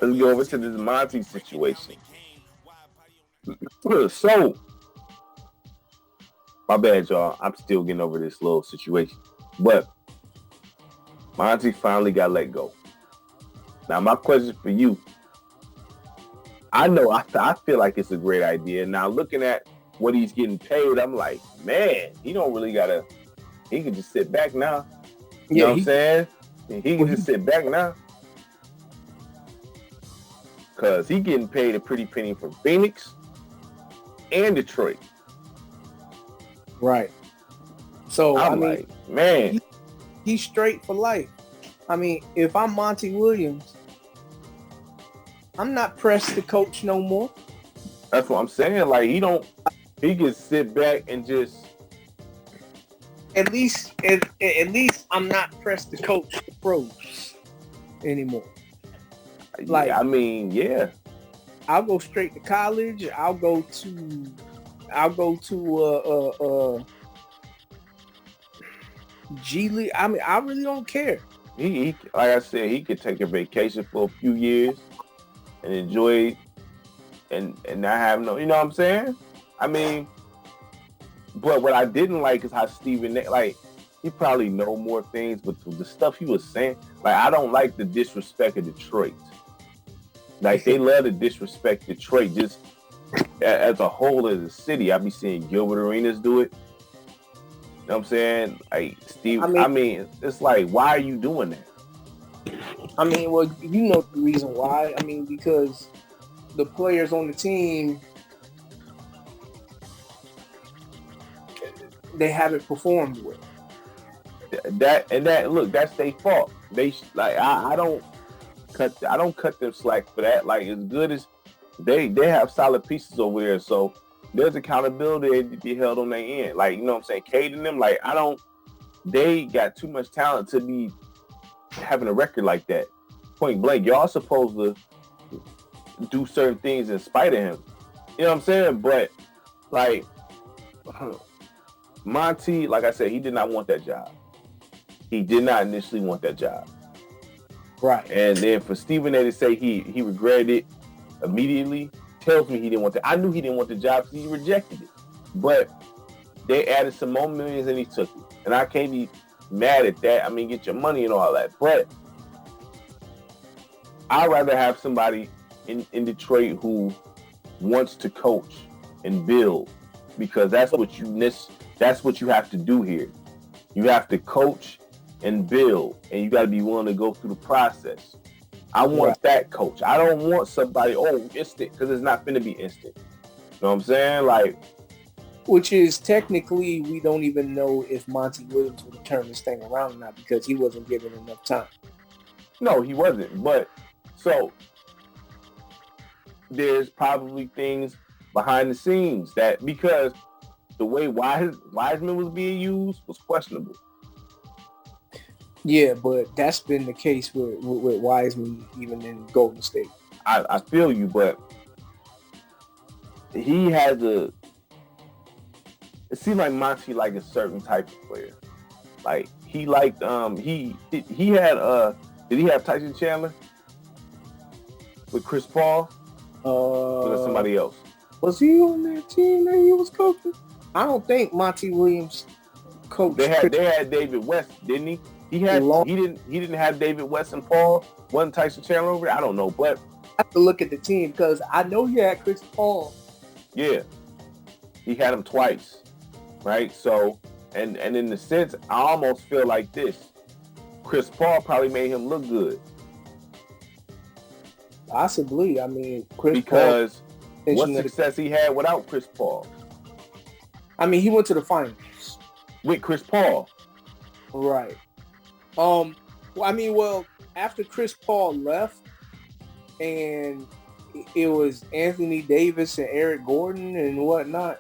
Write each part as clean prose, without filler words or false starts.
Let's go over to this Monty situation. So, my bad, y'all. I'm still getting over this little situation. But Monty finally got let go. Now, my question for you, I know I feel like it's a great idea. Now, looking at what he's getting paid, I'm like, man, he don't really gotta. He can just sit back now. You know what I'm saying? He can just sit back now. Because he getting paid a pretty penny from Phoenix and Detroit. Right. So, I mean, like, man. He's straight for life. I mean, if I'm Monty Williams, I'm not pressed to coach no more. That's what I'm saying. Like, he can sit back and just. At least I'm not pressed to coach the pros anymore. Like, I mean, yeah. I'll go straight to college. I'll go to G League. I mean, I really don't care. He like I said, he could take a vacation for a few years and enjoy and not have no, you know what I'm saying? I mean, but what I didn't like is how Stephen, like, he probably know more things, but the stuff he was saying, like, I don't like the disrespect of Detroit. Like, they love to disrespect Detroit just as a whole as a city. I be seeing Gilbert Arenas do it. You know what I'm saying? Like, Steve, I mean, it's like, why are you doing that? I mean, well, you know the reason why. I mean, because the players on the team, they haven't performed well. Look, that's their fault. They like, I don't cut them slack for that. Like, as good as they have solid pieces over there, so there's accountability to be held on their end. Like, you know what I'm saying? Cade and them, like, they got too much talent to be having a record like that. Point blank, y'all supposed to do certain things in spite of him. You know what I'm saying? But, like, Monty, like I said, he did not want that job. He did not initially want that job. Right. And then for Stephen A to say he regretted it immediately tells me he didn't want to. I knew he didn't want the job because he rejected it. But they added some more millions and he took it. And I can't be mad at that. I mean, get your money and all that. But I'd rather have somebody in Detroit who wants to coach and build, because that's what you have to do here. You have to coach and build, and you got to be willing to go through the process. I want that coach. I don't want somebody, instant, because it's not going to be instant. You know what I'm saying? Like, which is technically, we don't even know if Monty Williams would turn this thing around or not, because he wasn't given enough time. No, he wasn't. But so there's probably things behind the scenes that, because the way Wiseman was being used was questionable. Yeah, but that's been the case with Wiseman even in Golden State. I feel you, but he has it seemed like Monty liked a certain type of player. Like, he liked he had did he have Tyson Chandler with Chris Paul? Or was it somebody else? Was he on that team that he was coaching? I don't think Monty Williams coached. They had David West, didn't he? He didn't have David West and Paul. Wasn't Tyson Chandler over there? I don't know, but I have to look at the team because I know he had Chris Paul. Yeah, he had him twice, right? So, and in the sense, I almost feel like this: Chris Paul probably made him look good. Possibly. I mean, because what success he had without Chris Paul. I mean, he went to the finals with Chris Paul, right? After Chris Paul left, and it was Anthony Davis and Eric Gordon and whatnot.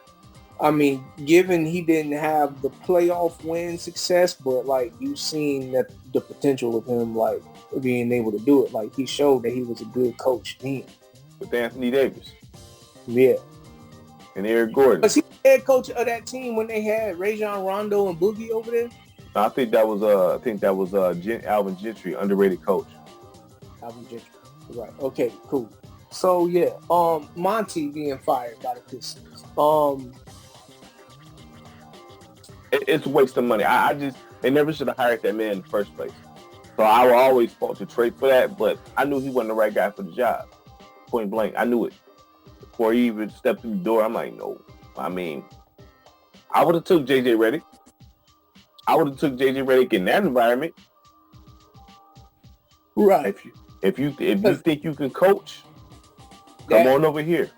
I mean, given he didn't have the playoff win success, but like you've seen that the potential of him, like being able to do it, like he showed that he was a good coach then. With Anthony Davis, yeah, and Eric Gordon. Was he head coach of that team when they had Rajon Rondo and Boogie over there? I think that was Alvin Gentry, underrated coach. Alvin Gentry. Right. Okay. Cool. So yeah, Monty being fired by the Pistons. It's a waste of money. I just they never should have hired that man in the first place. So I will always fault Detroit for that. But I knew he wasn't the right guy for the job. Point blank, I knew it before he even stepped through the door. I'm like, no. I mean, I would have took JJ Redick. I would have took JJ Redick in that environment. Right. If you think you can coach, come on over here.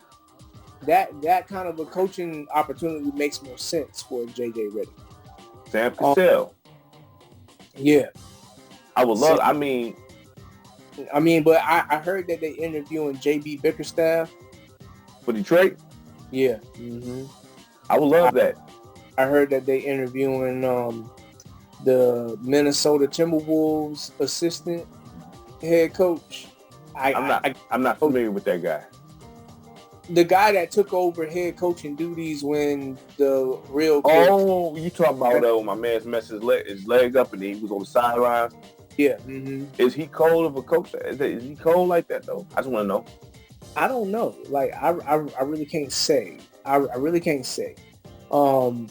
That kind of a coaching opportunity makes more sense for JJ Redick. Sam Cassell. Yeah. I would love. But I heard that they interviewing JB Bickerstaff for Detroit. Yeah. Mm-hmm. I would love that. I heard that they interviewing the Minnesota Timberwolves assistant head coach. I'm not familiar with that guy. The guy that took over head coaching duties when the real coach. Oh, you talking about my man's messed his leg up and he was on the sideline? Yeah. Mm-hmm. Is he cold of a coach? Is he cold like that though? I just want to know. I don't know. Like I really can't say. I really can't say. And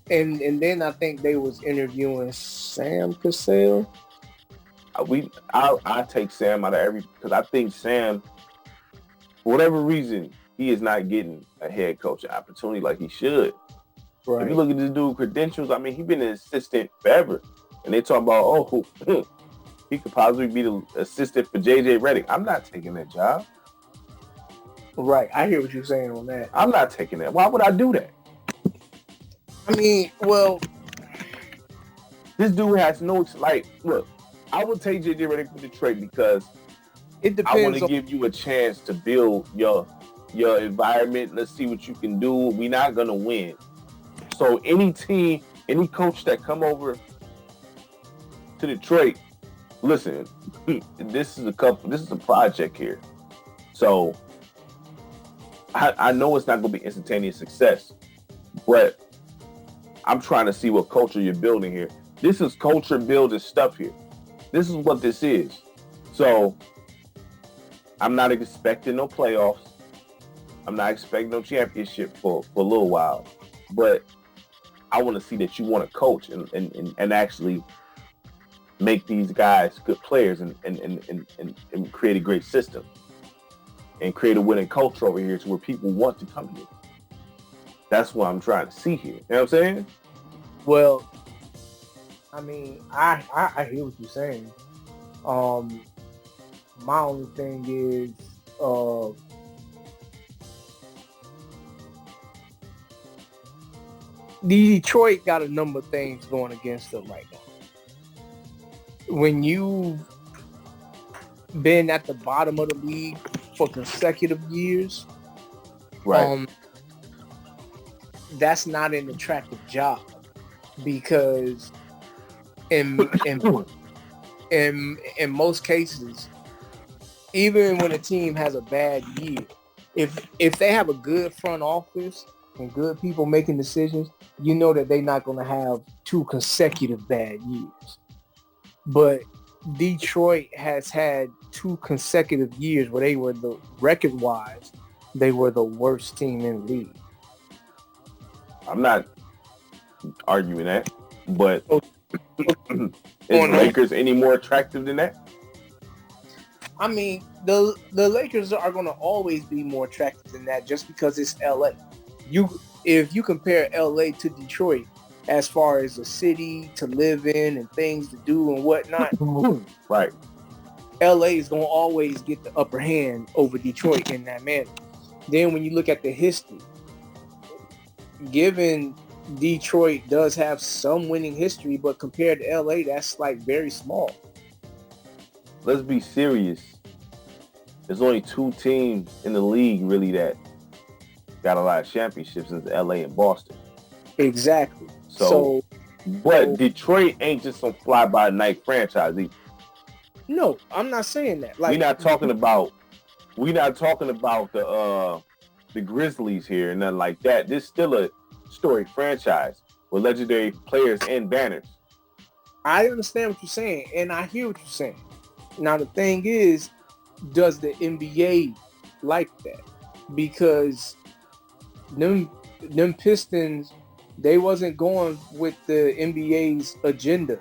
then I think they was interviewing Sam Cassell. I take Sam out of because I think Sam, for whatever reason, he is not getting a head coaching opportunity like he should. Right. If you look at this dude's credentials, I mean, he's been an assistant forever. And they talk about, he could possibly be the assistant for JJ Redick. I'm not taking that job. Right. I hear what you're saying on that. I'm not taking that. Why would I do that? I mean, well, this dude has no, look, I would take JJ Redick for Detroit because it depends. I want to give you a chance to build your environment. Let's see what you can do. We're not going to win. So any team, any coach that come over to Detroit, listen, this is a project here. So I know it's not going to be instantaneous success, but I'm trying to see what culture you're building here. This is culture building stuff here. This is what this is. So I'm not expecting no playoffs. I'm not expecting no championship for a little while, but I want to see that you want to coach and actually make these guys good players and create a great system and create a winning culture over here to where people want to come here. That's what I'm trying to see here. You know what I'm saying? Well, I mean, I hear what you're saying. My only thing is, Detroit got a number of things going against them right now. When you've been at the bottom of the league for consecutive years, right? That's not an attractive job because in most cases, even when a team has a bad year, if they have a good front office and good people making decisions, you know that they're not going to have 2 consecutive bad years. But Detroit has had 2 consecutive years where they were record-wise, they were the worst team in the league. I'm not arguing that, but is Lakers any more attractive than that? I mean, the Lakers are going to always be more attractive than that just because it's LA. If you compare LA to Detroit as far as a city to live in and things to do and whatnot, right? LA is going to always get the upper hand over Detroit in that manner. Then when you look at the history, given Detroit does have some winning history, but compared to LA, that's like very small. Let's be serious. There's only 2 teams in the league really that got a lot of championships, in LA and Boston. Exactly. But Detroit ain't just some fly-by-night franchise either. No, I'm not saying that. We're not talking about the Grizzlies here and nothing like that. This is still a storied franchise with legendary players and banners. I understand what you're saying, and I hear what you're saying. Now, the thing is, does the NBA like that? Because them Pistons, they wasn't going with the NBA's agenda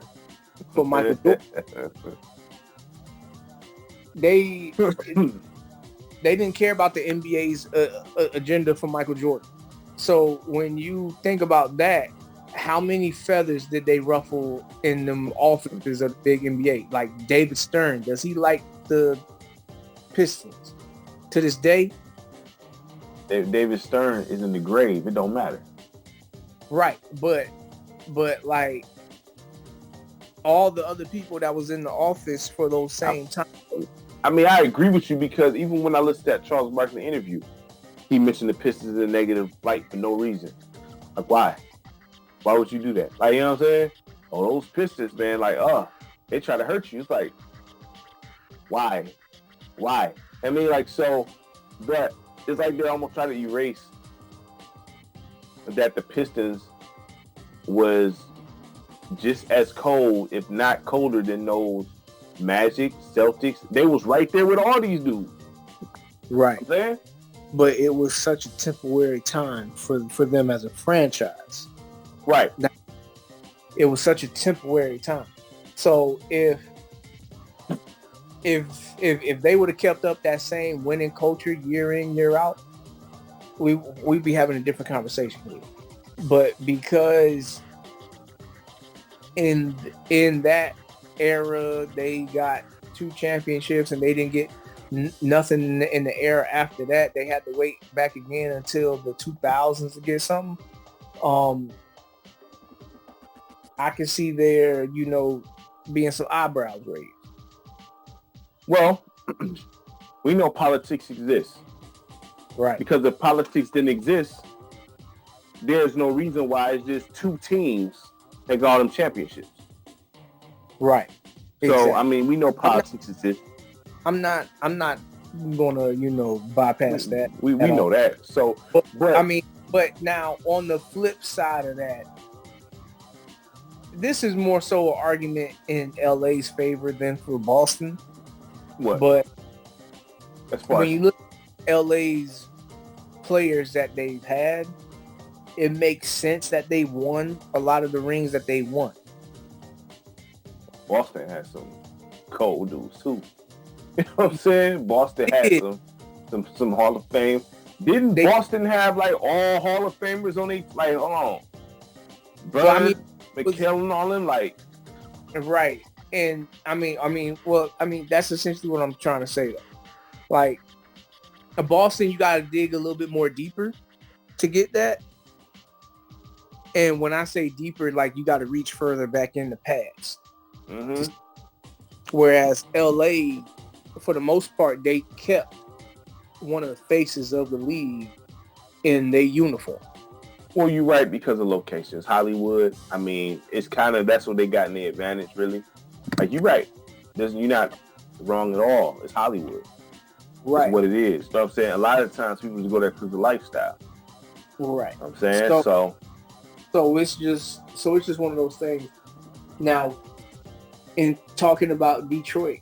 for Michael Jordan. They didn't care about the NBA's agenda for Michael Jordan. So when you think about that, how many feathers did they ruffle in them offices of the big NBA? Like David Stern, does he like the Pistons? To this day? David Stern is in the grave. It don't matter. Right. But like all the other people that was in the office for those same times. I mean, I agree with you because even when I listened to that Charles Barkley interview, he mentioned the Pistons in a negative light for no reason. Like, why? Why would you do that? Like, you know what I'm saying? Oh, those Pistons, man, like, they try to hurt you. It's like, why? Why? I mean, like, so, but it's like they're almost trying to erase that the Pistons was just as cold, if not colder, than those Magic, Celtics. They was right there with all these dudes. Right. You know what I'm saying? But it was such a temporary time for them as a franchise. Right. It was such a temporary time. So if they would have kept up that same winning culture year in, year out, we'd be having a different conversation here. But because in that era they got 2 championships and they didn't get nothing in the era after that, they had to wait back again until the 2000s to get something. I can see there, being some eyebrows raised. Well, we know politics exists. Right. Because if politics didn't exist, there's no reason why it's just 2 teams that got all them championships. Right. So, exactly. I mean, we know politics exists. I'm not gonna, bypass that. We know that. So, but now on the flip side of that, this is more so an argument in LA's favor than for Boston. What? But as far when you look at LA's players that they've had, it makes sense that they won a lot of the rings that they won. Boston has some cold dudes too. You know what I'm saying? Boston had some Hall of Fame. Didn't Boston have like all Hall of Famers on each? Like, hold on, Bird, McHale, and all them, like, right. And I mean, that's essentially what I'm trying to say, though. Like, in Boston, you got to dig a little bit more deeper to get that. And when I say deeper, like, you got to reach further back in the past. Mm-hmm. Whereas LA, for the most part, they kept one of the faces of the league in their uniform. Well, you're right because of locations. Hollywood, I mean, it's kind of, that's what they got in the advantage, really. Like, you're right. You're not wrong at all. It's Hollywood. Right. It's what it is. You know what I'm saying? A lot of times people just go there because of the lifestyle. Right. You know what I'm saying? So it's just one of those things. Now, in talking about Detroit,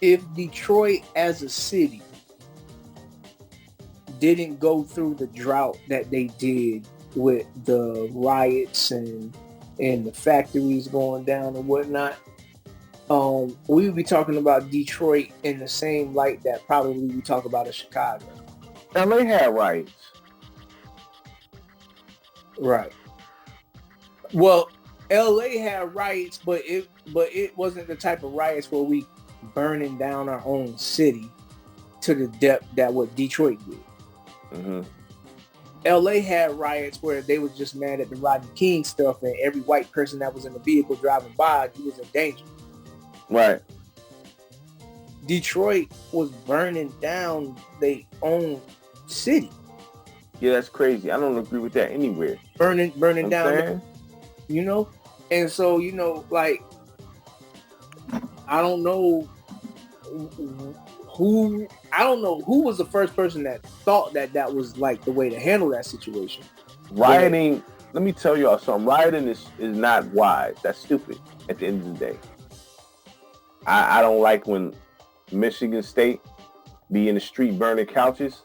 if Detroit as a city didn't go through the drought that they did with the riots and the factories going down and whatnot, we would be talking about Detroit in the same light that probably we talk about in Chicago. LA had riots. Right. Well, LA had riots, but it wasn't the type of riots where we burning down our own city to the depth that what Detroit did. Mm-hmm. LA had riots where they was just mad at the Rodney King stuff, and every white person that was in the vehicle driving by, he was in danger. Right. Detroit was burning down their own city. Yeah, that's crazy. I don't agree with that anywhere. Burning down, And so, like, I don't know who was the first person that thought that was like the way to handle that situation. Rioting let me tell y'all something. Rioting is not wise. That's stupid at the end of the day. I don't like when Michigan State be in the street burning couches.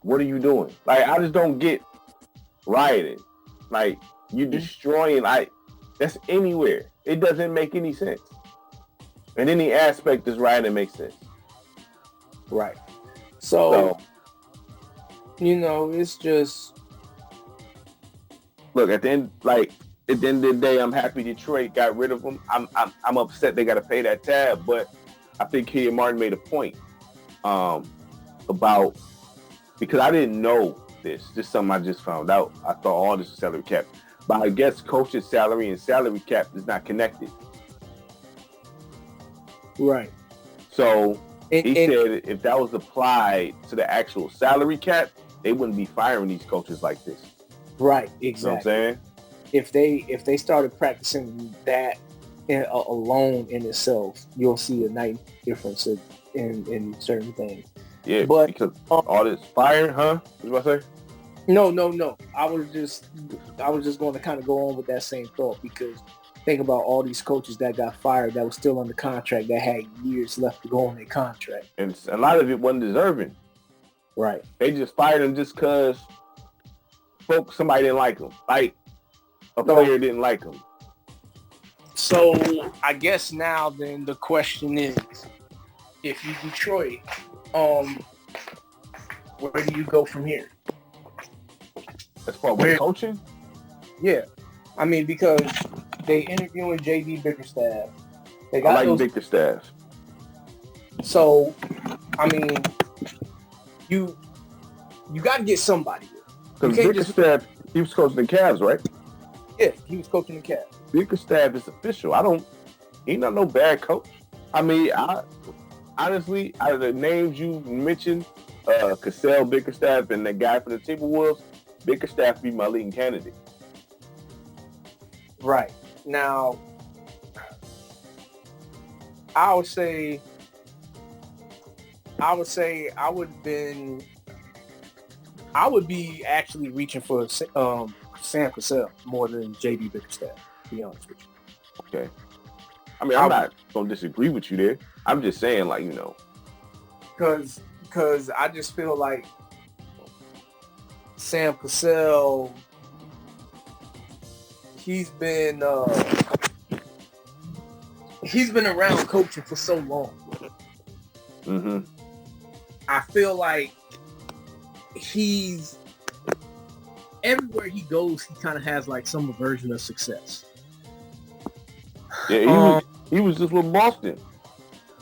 What are you doing? Like, I just don't get rioting. Like, you're destroying, that's anywhere. It doesn't make any sense. In any aspect, this rioting makes sense. Right. So, it's just... Look, at the end of the day, I'm happy Detroit got rid of them. I'm upset they got to pay that tab, but I think Kid Martin made a point about, because I didn't know this. This is something I just found out. I thought all this was salary cap. But I guess coach's salary and salary cap is not connected. Right. So he said if that was applied to the actual salary cap, they wouldn't be firing these coaches like this. Right, exactly. You know what I'm saying? If they started practicing that alone in itself, you'll see a nice difference in certain things. Yeah, but because all this fire, huh? What was I say? No. I was just going to kind of go on with that same thought, because think about all these coaches that got fired that was still under contract, that had years left to go on their contract. And a lot of it wasn't deserving. Right. They just fired them just because somebody didn't like them. Like, a player didn't like them. So I guess now then the question is, if you Detroit, where do you go from here? As far as coaching? Yeah. I mean, because they interviewing JB Bickerstaff. I like Bickerstaff. So, I mean, you got to get somebody here. Because Bickerstaff, he was coaching the Cavs, right? Yeah, he was coaching the Cavs. Bickerstaff is official. He's not no bad coach. I mean, honestly, out of the names you mentioned, Cassell, Bickerstaff, and the guy for the Timberwolves, Bickerstaff be my leading candidate. Right. Now, I would say I would be actually reaching for Sam Cassell more than JB Bickerstaff, to be honest with you. Okay. I mean, I'm not going to disagree with you there. I'm just saying, like, Because I just feel like Sam Cassell, he's been around coaching for so long. Mm-hmm. I feel like he's everywhere he goes, he kind of has like some version of success. Yeah, he was just with Boston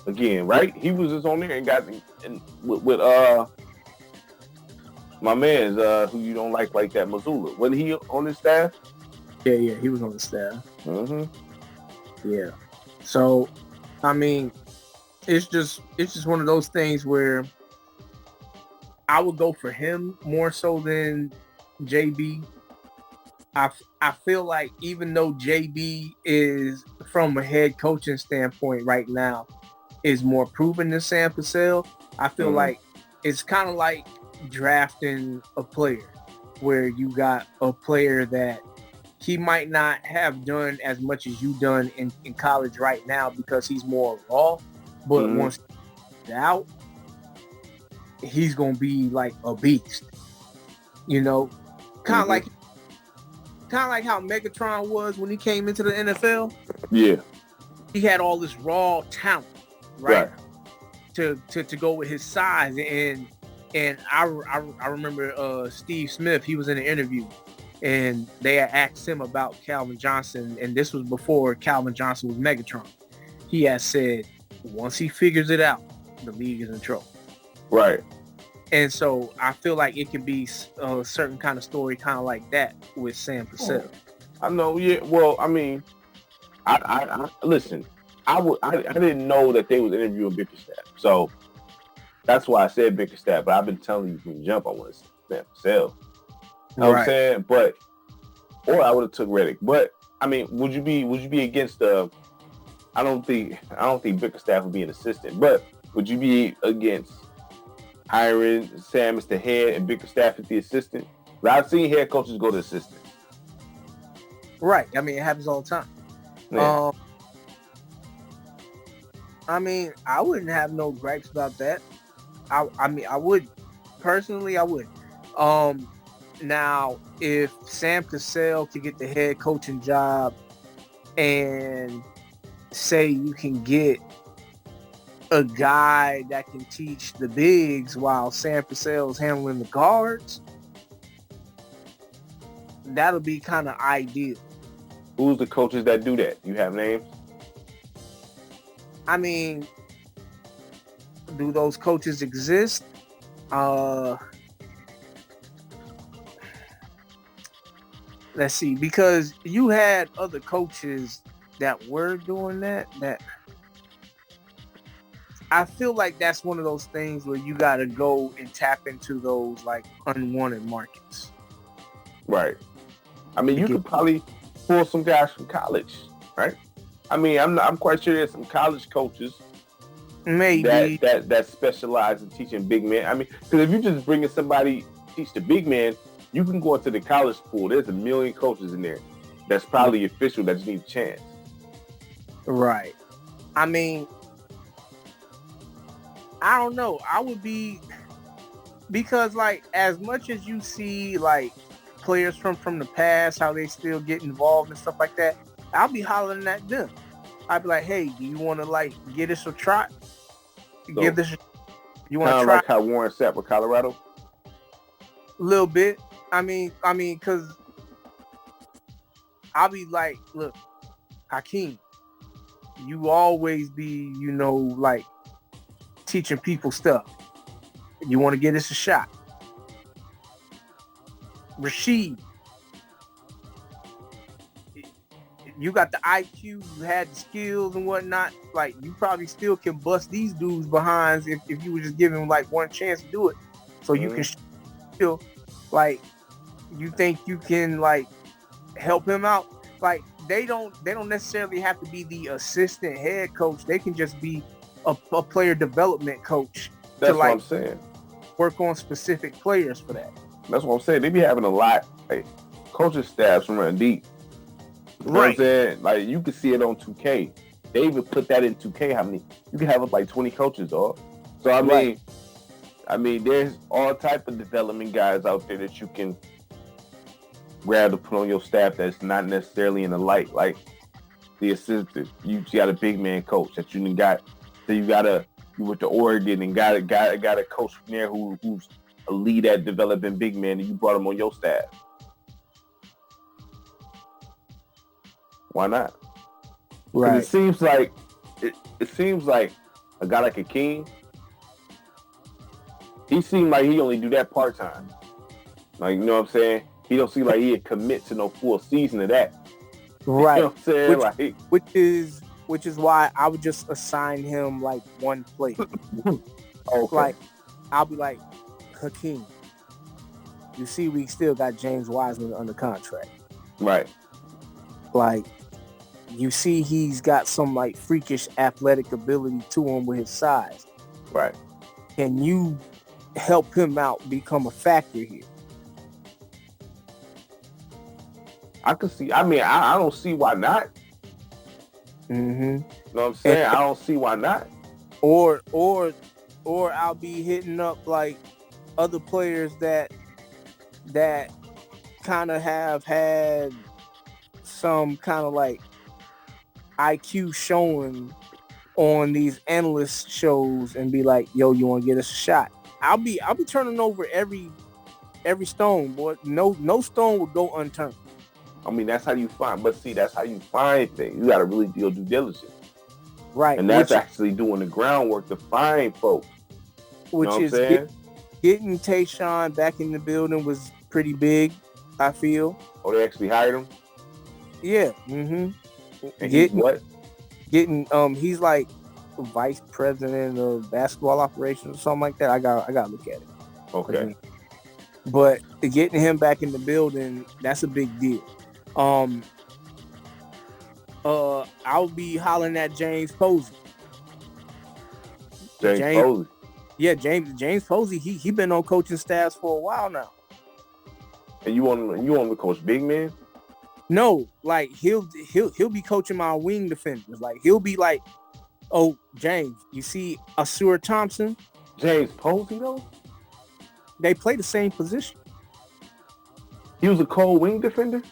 again, right? He was just on there and got with my man's who you don't like that, Missoula. Wasn't he on his staff? Yeah, he was on the staff. Mm-hmm. Yeah. So, I mean, it's just one of those things where I would go for him more so than JB. I feel like even though JB is, from a head coaching standpoint right now, is more proven than Sam Cassell, I feel like it's kind of like drafting a player where you got a player that he might not have done as much as you done in college right now because he's more raw, but once he's out, he's going to be like a beast, kind of like how Megatron was when he came into the NFL. Yeah. He had all this raw talent, right? To go with his size. And I remember Steve Smith, he was in an interview and they had asked him about Calvin Johnson, and this was before Calvin Johnson was Megatron. He had said, once he figures it out, the league is in trouble. Right. And so I feel like it could be a certain kind of story, kind of like that with Sam Cassell. I know. Yeah. Well, I mean, I listen. I didn't know that they was interviewing Bickerstaff, so that's why I said Bickerstaff. But I've been telling you from the jump I want to say Sam Cassell. You know what I'm saying? But or I would have took Redick. But I mean, would you be against the? I don't think Bickerstaff would be an assistant, but would you be against hiring Sam as the head and Bickerstaff as the assistant? But I've seen head coaches go to assistants. Right. I mean, it happens all the time. Yeah. I mean, I wouldn't have no gripes about that. I mean, I would personally. I would. Now, if Sam Cassell could get the head coaching job, and say you can get a guy that can teach the bigs while Sam Cassell is handling the guards, that'll be kind of ideal. Who's the coaches that do that? You have names? I mean, do those coaches exist? Let's see, because you had other coaches that were doing that. That I feel like that's one of those things where you got to go and tap into those like unwanted markets. Right. I mean, you could probably pull some guys from college, right? I mean, I'm quite sure there's some college coaches maybe that specialize in teaching big men. I mean, because if you just bring in somebody to teach the big man, you can go into the college pool. There's a million coaches in there. That's probably official that just need a chance. Right. I mean, I don't know. I would be, because like as much as you see like players from the past, how they still get involved and stuff like that, I'll be hollering at them. I'd be like, hey, do you want to like get us a try? So, give this. You want to try? Like how Warren sat with Colorado. A little bit. I mean, because I'll be like, look, Hakeem, you always be, like teaching people stuff. You want to get us a shot. Rashid, you got the IQ, you had the skills and whatnot. Like, you probably still can bust these dudes behinds if you would just give them like one chance to do it. So you can still, like, you think you can like help him out. Like, they don't necessarily have to be the assistant head coach. They can just be a player development coach. That's to, what like, I'm saying. Work on specific players for that. That's what I'm saying. They be having a lot, like, coaching staffs from running deep. You know what I'm saying? Like, you can see it on 2K. They even put that in 2K. How many? You can have like 20 coaches, dog. So I mean, there's all type of development guys out there that you can grab to put on your staff that's not necessarily in the light, like the assistant. You got a big man coach that you got. So you went to Oregon and got a coach from there who's a lead at developing big men, and you brought him on your staff. Why not? Right. It seems like a guy like Akeem, he seemed like he only do that part time. Like, you know what I'm saying? He don't seem like he'd commit to no full season of that. Right. You know what I'm saying? Which is why I would just assign him like one play. Okay. Like, I'll be like, Hakeem, you see we still got James Wiseman under contract. Right. Like, you see he's got some like freakish athletic ability to him with his size. Right. Can you help him out become a factor here? I can see. I mean, I don't see why not. Mm-hmm. You know what I'm saying? I don't see why not. Or I'll be hitting up like other players that kind of have had some kind of like IQ showing on these analyst shows and be like, yo, you want to get us a shot? I'll be turning over every stone, boy. No stone would go unturned. I mean, that's how you find. But see, that's how you find things. You got to really do due diligence. Right. And that's actually doing the groundwork to find folks. Which you know is what I'm saying? Getting Tayshaun back in the building was pretty big, I feel. Oh, they actually hired him? Yeah. Mm-hmm. And he's what? He's like vice president of basketball operations or something like that. I got to look at it. Okay. But getting him back in the building, that's a big deal. I'll be hollering at James Posey. James Posey. Yeah, James Posey. He been on coaching staffs for a while now. And you want to coach big men? No, like he'll be coaching my wing defenders. Like he'll be like, "Oh, James, you see Asura Thompson? James Posey though? They play the same position." He was a cold wing defender?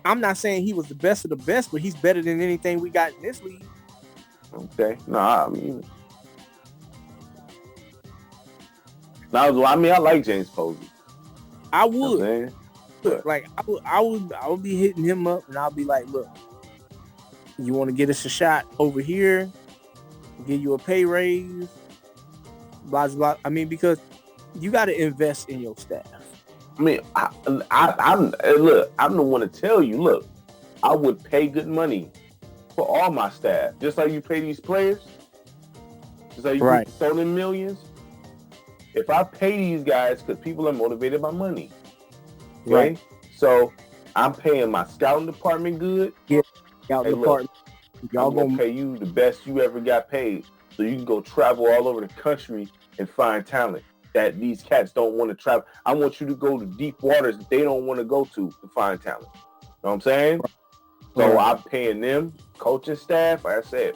I'm not saying he was the best of the best, but he's better than anything we got in this league. Okay. I like James Posey. I would. You know like I would be hitting him up and I'll be like, look, you want to get us a shot over here, give you a pay raise, blah blah. I mean, because you got to invest in your staff. I mean, I'm the one to tell you, look, I would pay good money for all my staff, just like you pay these players, just like you throw them millions. If I pay these guys, because people are motivated by money, okay? Right? So I'm paying my scouting department good. Yeah, scouting department. Y'all gonna pay you the best you ever got paid, so you can go travel all over the country and find talent that these cats don't want to travel. I want you to go to deep waters that they don't want to go to find talent. You know what I'm saying? So I'm paying them, coaching staff. Like I said,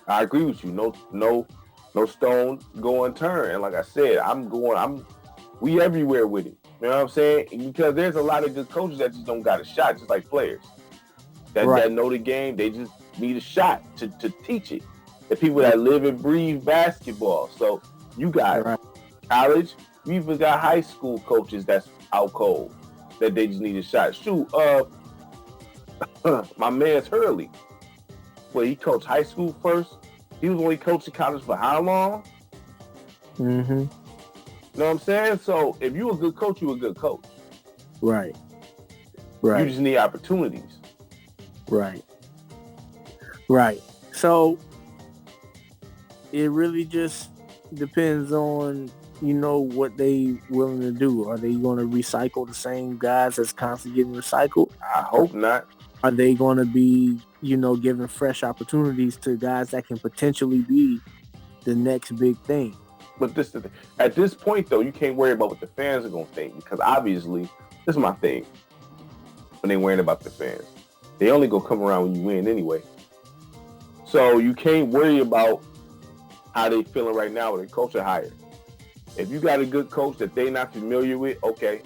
I agree with you. No stone go unturned. And like I said, we everywhere with it. You know what I'm saying? Because there's a lot of good coaches that just don't got a shot, just like players. That know the game, they just need a shot to teach it. The people that live and breathe basketball. So you got college, you even got high school coaches that's out cold, that they just need a shot. Shoot, my man's Hurley. Well, he coached high school first. He was only coaching college for how long? Mm-hmm. You know what I'm saying? So if you're a good coach, you're a good coach. Right. You just need opportunities. Right. So it really just depends on, what they willing to do. Are they going to recycle the same guys that's constantly getting recycled? I hope not. Are they going to be, giving fresh opportunities to guys that can potentially be the next big thing? But at this point, though, you can't worry about what the fans are going to think, because obviously, this is my thing. When they worrying about the fans, they only go come around when you win anyway. So you can't worry about how they feeling right now with a coach or hire. If you got a good coach that they not familiar with, okay,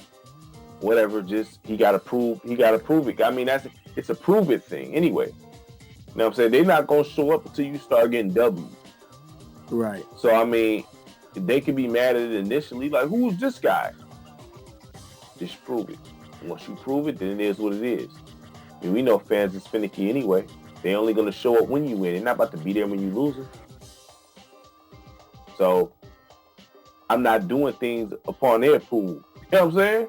whatever. Just he got to prove it. I mean, it's a prove it thing anyway. You know what I'm saying? They're not gonna show up until you start getting W's. Right. So I mean, they could be mad at it initially, like, who's this guy? Just prove it. Once you prove it, then it is what it is. I mean, we know fans is finicky anyway. They're only gonna show up when you win. They're not about to be there when you lose it. So I'm not doing things upon their approval. You know what I'm saying?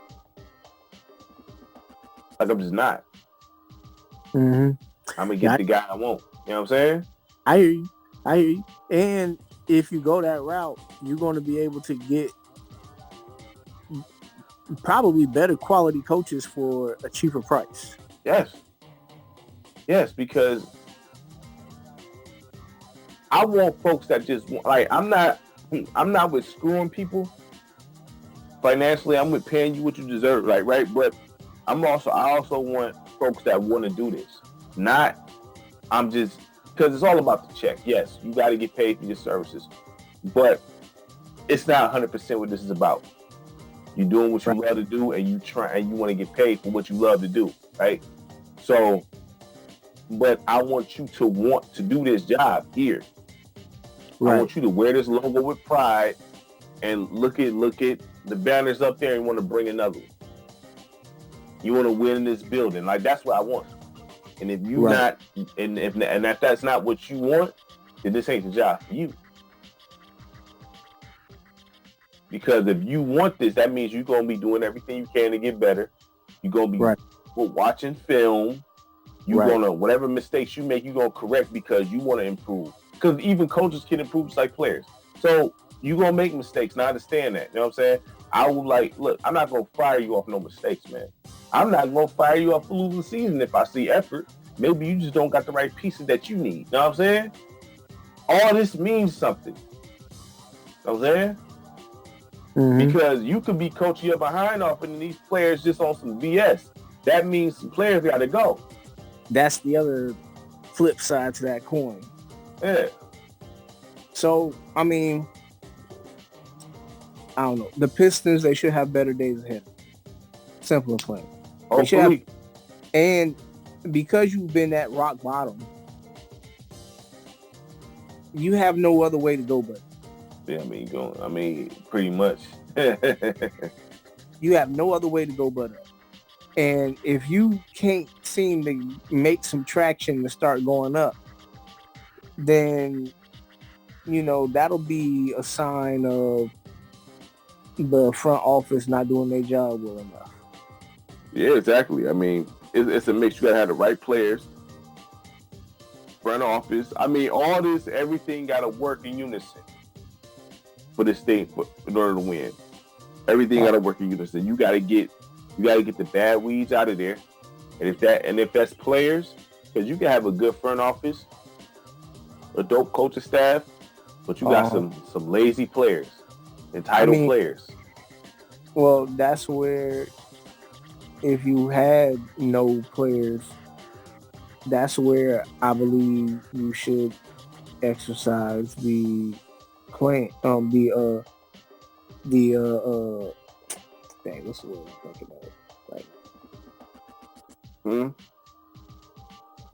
Like, I'm just not. Mm-hmm. I'm gonna get the guy I want. You know what I'm saying? I hear you. And if you go that route, you're going to be able to get probably better quality coaches for a cheaper price. Yes, because I want folks that just want, like, I'm not with screwing people financially. I'm with paying you what you deserve, like, right? But I also want folks that want to do this. Because it's all about the check. Yes, you got to get paid for your services, but it's not 100% what this is about. You're doing what you love to do, and you want to get paid for what you love to do, right? So, but I want you to want to do this job here. Right. I want you to wear this logo with pride and look at the banners up there and want to bring another one. You want to win in this building. Like, that's what I want. And if you not, and if that's not what you want, then this ain't the job for you. Because if you want this, that means you're going to be doing everything you can to get better. You're going to be watching film. You're going to, whatever mistakes you make, you're going to correct because you want to improve. Because even coaches can improve just like players. So you're going to make mistakes. And I understand that. You know what I'm saying? I would look, I'm not going to fire you off no mistakes, man. I'm not going to fire you off for losing the season if I see effort. Maybe you just don't got the right pieces that you need. You know what I'm saying? All this means something. You know what I'm saying? Because you could be coaching your behind off and these players just on some BS. That means some players got to go. That's the other flip side to that coin. Yeah. So, I mean, I don't know. The Pistons, they should have better days ahead. Simple and plain. Hopefully. And because you've been at rock bottom, you have no other way to go but. Yeah, pretty much. You have no other way to go but up. And if you can't seem to make some traction to start going up, then, that'll be a sign of the front office not doing their job well enough. Yeah, exactly. I mean, it's a mix. You got to have the right players, front office. I mean, all this, everything got to work in unison for this thing in order to win. Everything got to work in unison. You got to get the bad weeds out of there. And if that's players, because you can have a good front office, a dope coaching staff, but you got some lazy players, entitled players. Well, that's where if you had no players, that's where I believe you should exercise the plan. Dang, what's the word I'm thinking of?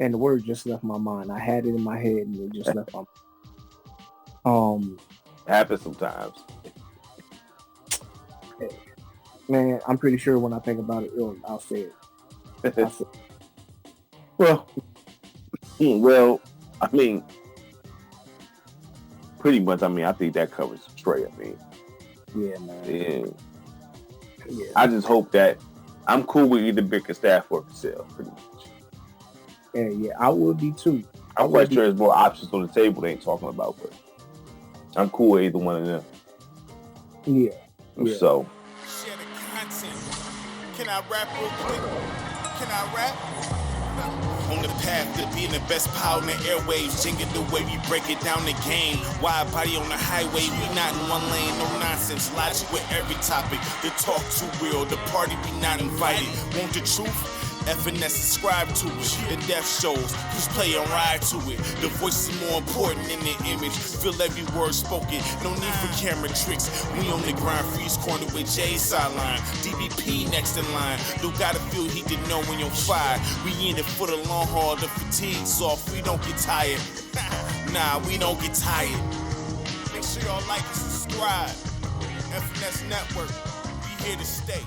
And the word just left my mind. I had it in my head and it just left my mind. Happens sometimes. Man, I'm pretty sure when I think about it, I'll say it. Well, I mean, pretty much. I mean, I think that covers Detroit. I mean, yeah, man. Yeah. I just hope that I'm cool with either Bick or Staff or Cassell, pretty much. Yeah, I would be too. I'm quite sure there's more options on the table they ain't talking about, but I'm cool with either one of them. Yeah. So. Share the content. Can I rap real quick? Can I rap? On the path to being the best power in the airwaves, changing the way we break it down the game. Wide body on the highway, we not in one lane, no nonsense. Logic with every topic. The talk too real, the party we not invited. Want the truth? F&S subscribe to it. The death shows, who's play and ride to it. The voice is more important than the image. Feel every word spoken, no need for camera tricks. We on the grind, freeze corner with Jay sideline. DBP next in line. You gotta feel he did know when you're fired. We in it for the long haul, the fatigue's off. We don't get tired. Nah, we don't get tired. Make sure y'all like and subscribe. F&S Network, we here to stay.